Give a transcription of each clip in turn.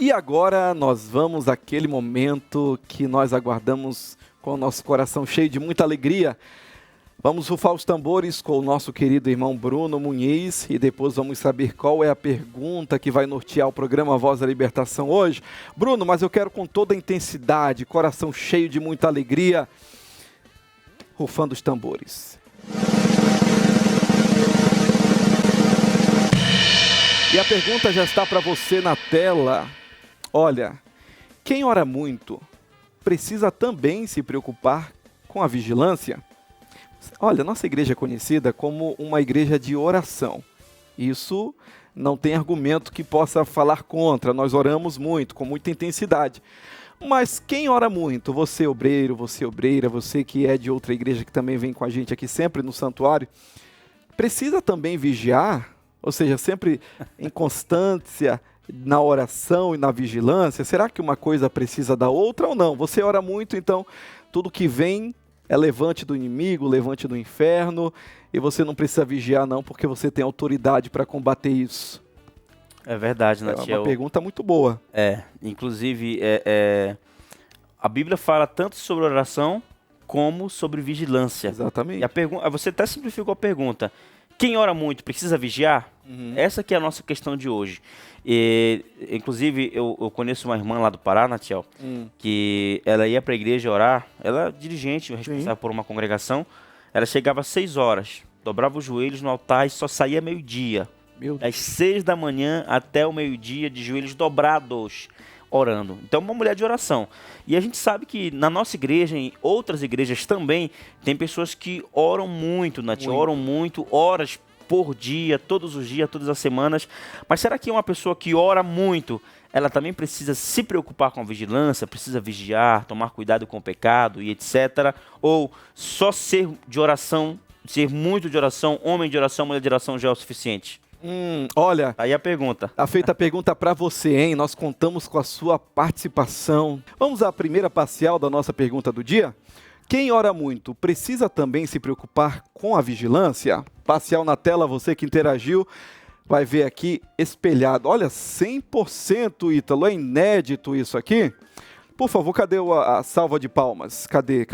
E agora nós vamos àquele momento que nós aguardamos com o nosso coração cheio de muita alegria. Vamos rufar os tambores com o nosso querido irmão Bruno Muniz e depois vamos saber qual é a pergunta que vai nortear o programa Voz da Libertação hoje. Bruno, mas eu quero com toda a intensidade, coração cheio de muita alegria, rufando os tambores. E a pergunta já está para você na tela. Olha, quem ora muito precisa também se preocupar com a vigilância? Olha, nossa igreja é conhecida como uma igreja de oração. Isso não tem argumento que possa falar contra. Nós oramos muito, com muita intensidade. Mas quem ora muito? Você obreiro, você obreira, você que é de outra igreja que também vem com a gente aqui sempre no santuário, precisa também vigiar? Ou seja, sempre em constância na oração e na vigilância? Será que uma coisa precisa da outra ou não? Você ora muito, então tudo que vem é levante do inimigo, levante do inferno, e você não precisa vigiar não, porque você tem autoridade para combater isso. É verdade, Natiel. É uma pergunta muito boa. Inclusive, a Bíblia fala tanto sobre oração como sobre vigilância. Exatamente. E você até simplificou a pergunta. Quem ora muito precisa vigiar? Essa que é a nossa questão de hoje. Inclusive, eu conheço uma irmã lá do Pará, Natiel, que ela ia para a igreja orar. Ela é dirigente, responsável por uma congregação. Ela chegava às 6 horas, dobrava os joelhos no altar e só saía meio-dia. Das 6 da manhã até o meio-dia, de joelhos dobrados, orando. Então, uma mulher de oração. E a gente sabe que na nossa igreja, em outras igrejas também, tem pessoas que oram muito, Natiel, oram muito, horas por dia, todos os dias, todas as semanas. Mas será que uma pessoa que ora muito, ela também precisa se preocupar com a vigilância, precisa vigiar, tomar cuidado com o pecado e etc? Ou só ser de oração, ser muito de oração, homem de oração, mulher de oração já é o suficiente? Olha, aí a pergunta. Tá feita a pergunta para você, hein? Nós contamos com a sua participação. Vamos à primeira parcial da nossa pergunta do dia? Quem ora muito precisa também se preocupar com a vigilância? Parcial na tela, você que interagiu vai ver aqui espelhado. Olha, 100%, Ítalo, é inédito isso aqui. Por favor, cadê a salva de palmas? Cadê?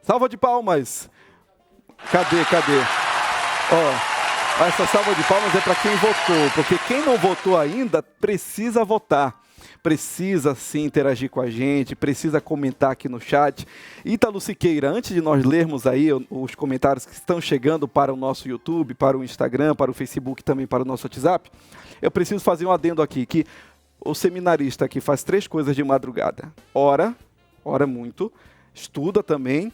Salva de palmas. Cadê? Essa salva de palmas é para quem votou, porque quem não votou ainda precisa votar. Precisa sim interagir com a gente, precisa comentar aqui no chat. Ítalo Siqueira, antes de nós lermos aí os comentários que estão chegando para o nosso YouTube, para o Instagram, para o Facebook, também para o nosso WhatsApp, eu preciso fazer um adendo aqui, que o seminarista aqui faz 3 coisas de madrugada. Ora muito, estuda também,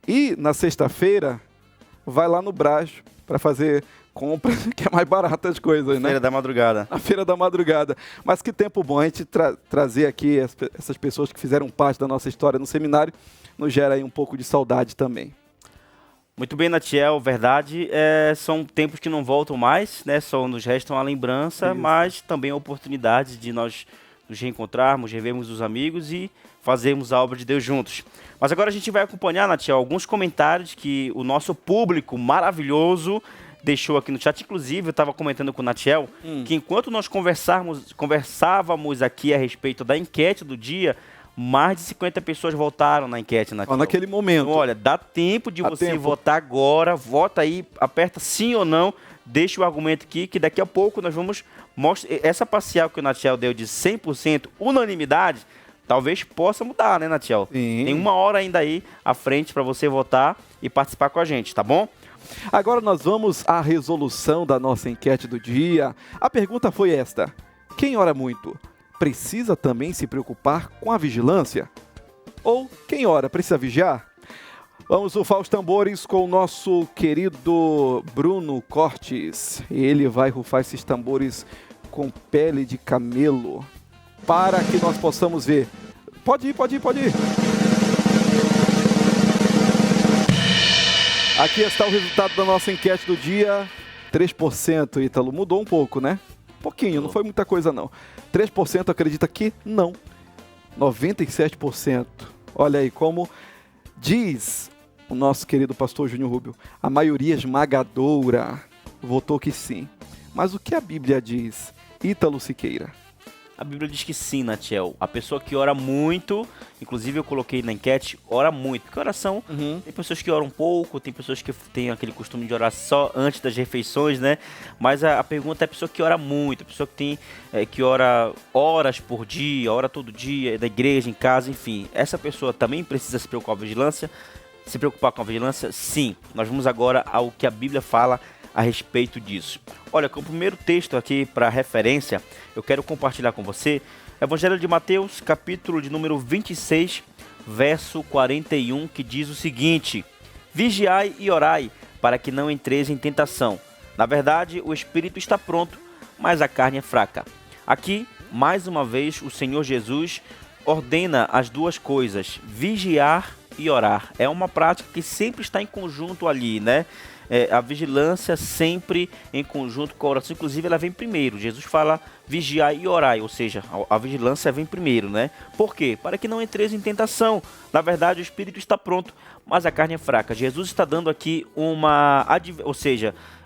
e na sexta-feira vai lá no Brás para fazer compra, que é mais barata as coisas, né? Feira da madrugada. A feira da madrugada. Mas que tempo bom a gente trazer aqui essas pessoas que fizeram parte da nossa história no seminário, nos gera aí um pouco de saudade também. Muito bem, Natiel, verdade, são tempos que não voltam mais, né? Só nos restam a lembrança, isso, mas também a oportunidade de nós nos reencontrarmos, revermos os amigos e fazermos a obra de Deus juntos. Mas agora a gente vai acompanhar, Natiel, alguns comentários que o nosso público maravilhoso deixou aqui no chat. Inclusive, eu estava comentando com o Natiel que enquanto nós conversávamos aqui a respeito da enquete do dia, mais de 50 pessoas votaram na enquete, Natiel. Naquele momento. Então, olha, dá tempo de você votar agora, vota aí, aperta sim ou não, deixa o argumento aqui, que daqui a pouco nós vamos mostrar. Essa parcial que o Natiel deu de 100% unanimidade, talvez possa mudar, né, Natiel? Sim. Tem 1 hora ainda aí à frente para você votar e participar com a gente, tá bom? Agora nós vamos à resolução da nossa enquete do dia. A pergunta foi esta: quem ora muito precisa também se preocupar com a vigilância? Ou quem ora precisa vigiar? Vamos rufar os tambores com o nosso querido Bruno Cortes. Ele vai rufar esses tambores com pele de camelo para que nós possamos ver. Pode ir. Aqui está o resultado da nossa enquete do dia. 3%, Ítalo. Mudou um pouco, né? Pouquinho, não foi muita coisa não. 3% acredita que não. 97%. Olha aí como diz o nosso querido pastor Júnior Rubio. A maioria esmagadora votou que sim. Mas o que a Bíblia diz? Ítalo Siqueira. A Bíblia diz que sim, Natiel. A pessoa que ora muito, inclusive eu coloquei na enquete, ora muito. Porque oração, tem pessoas que oram pouco, tem pessoas que têm aquele costume de orar só antes das refeições, né? Mas a pergunta é a pessoa que ora muito, a pessoa que tem que ora horas por dia, ora todo dia, na igreja, em casa, enfim. Essa pessoa também precisa se preocupar com a vigilância? Se preocupar com a vigilância? Sim. Nós vamos agora ao que a Bíblia fala a respeito disso. Olha, com o primeiro texto aqui para referência, eu quero compartilhar com você Evangelho de Mateus, capítulo de número 26, verso 41, que diz o seguinte: Vigiai e orai, para que não entreis em tentação. Na verdade, o espírito está pronto, mas a carne é fraca. Aqui, mais uma vez, o Senhor Jesus ordena as duas coisas, vigiar e orar. É uma prática que sempre está em conjunto ali, né? A vigilância sempre em conjunto com a oração, inclusive ela vem primeiro. Jesus fala vigiar e orar, ou seja, a vigilância vem primeiro, né? Por quê? Para que não entreis em tentação. Na verdade, o espírito está pronto, mas a carne é fraca. Jesus está dando aqui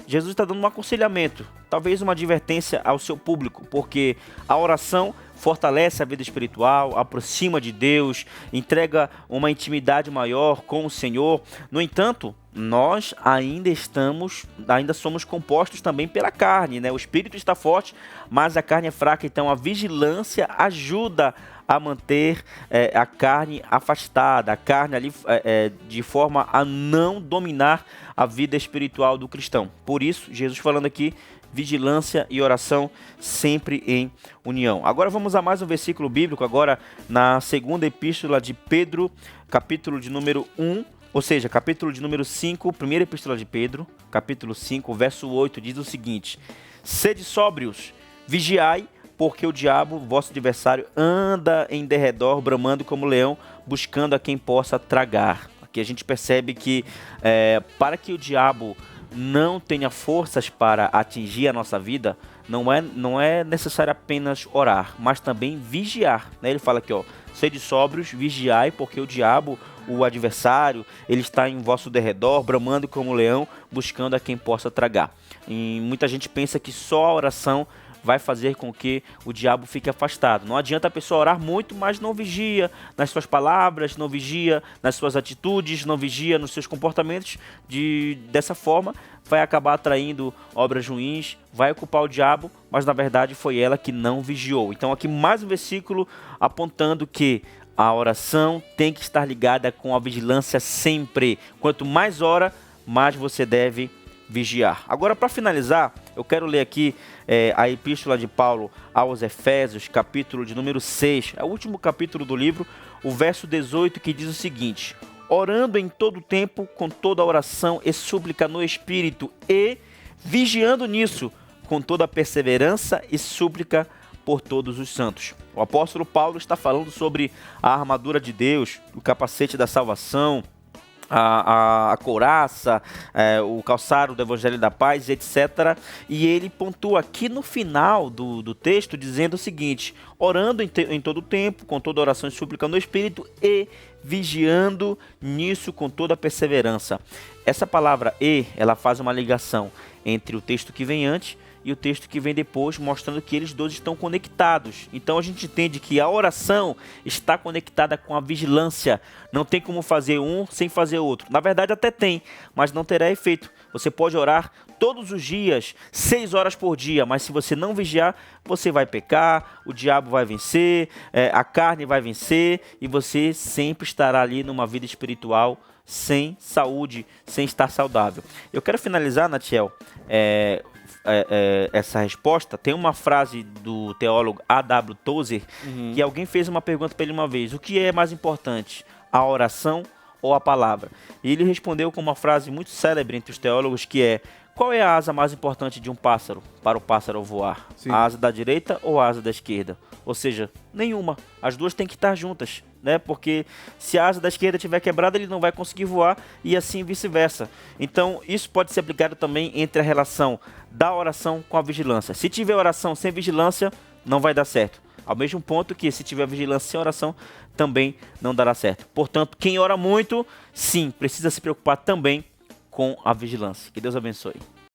Jesus está dando um aconselhamento, talvez uma advertência ao seu público, porque a oração fortalece a vida espiritual, aproxima de Deus, entrega uma intimidade maior com o Senhor. No entanto, nós ainda somos compostos também pela carne, né? O espírito está forte, mas a carne é fraca, então a vigilância ajuda a manter a carne afastada, a carne ali de forma a não dominar a vida espiritual do cristão. Por isso, Jesus falando aqui, vigilância e oração sempre em união. Agora vamos a mais um versículo bíblico, agora na segunda epístola de Pedro, capítulo de número 1, ou seja, capítulo de número 5, primeira epístola de Pedro, capítulo 5, verso 8, diz o seguinte: Sede sóbrios, vigiai, porque o diabo, vosso adversário, anda em derredor, bramando como leão, buscando a quem possa tragar. Aqui a gente percebe que para que o diabo não tenha forças para atingir a nossa vida, não é necessário apenas orar, mas também vigiar, né? Ele fala aqui, sede sóbrios, vigiai, porque o diabo, o adversário, ele está em vosso derredor, bramando como leão, buscando a quem possa tragar. E muita gente pensa que só a oração vai fazer com que o diabo fique afastado. Não adianta a pessoa orar muito, mas não vigia nas suas palavras, não vigia nas suas atitudes, não vigia nos seus comportamentos. Dessa forma, vai acabar atraindo obras ruins, vai ocupar o diabo, mas na verdade foi ela que não vigiou. Então aqui mais um versículo apontando que a oração tem que estar ligada com a vigilância sempre. Quanto mais ora, mais você deve vigiar. Agora, para finalizar, eu quero ler aqui a epístola de Paulo aos Efésios, capítulo de número 6, é o último capítulo do livro, o verso 18, que diz o seguinte: orando em todo tempo, com toda oração e súplica no Espírito, e vigiando nisso, com toda perseverança e súplica por todos os santos. O apóstolo Paulo está falando sobre a armadura de Deus, o capacete da salvação, a couraça, o calçado do Evangelho da Paz, etc. E ele pontua aqui no final do texto dizendo o seguinte: orando em todo o tempo, com toda oração e súplica no Espírito, e vigiando nisso com toda perseverança. Essa palavra "e", ela faz uma ligação entre o texto que vem antes e o texto que vem depois, mostrando que eles dois estão conectados. Então a gente entende que a oração está conectada com a vigilância. Não tem como fazer um sem fazer outro. Na verdade até tem, mas não terá efeito. Você pode orar todos os dias, 6 horas por dia, mas se você não vigiar, você vai pecar, o diabo vai vencer, a carne vai vencer, e você sempre estará ali numa vida espiritual sem saúde, sem estar saudável. Eu quero finalizar, Natiel, essa resposta. Tem uma frase do teólogo A.W. Tozer, que alguém fez uma pergunta para ele uma vez: o que é mais importante, a oração ou a palavra? E ele respondeu com uma frase muito célebre entre os teólogos, que é: qual é a asa mais importante de um pássaro para o pássaro voar? Sim. A asa da direita ou a asa da esquerda? Ou seja, nenhuma. As duas têm que estar juntas, né? Porque se a asa da esquerda estiver quebrada, ele não vai conseguir voar, e assim vice-versa. Então, isso pode ser aplicado também entre a relação da oração com a vigilância. Se tiver oração sem vigilância, não vai dar certo. Ao mesmo ponto que se tiver vigilância sem oração, também não dará certo. Portanto, quem ora muito, sim, precisa se preocupar também com a vigilância. Que Deus abençoe.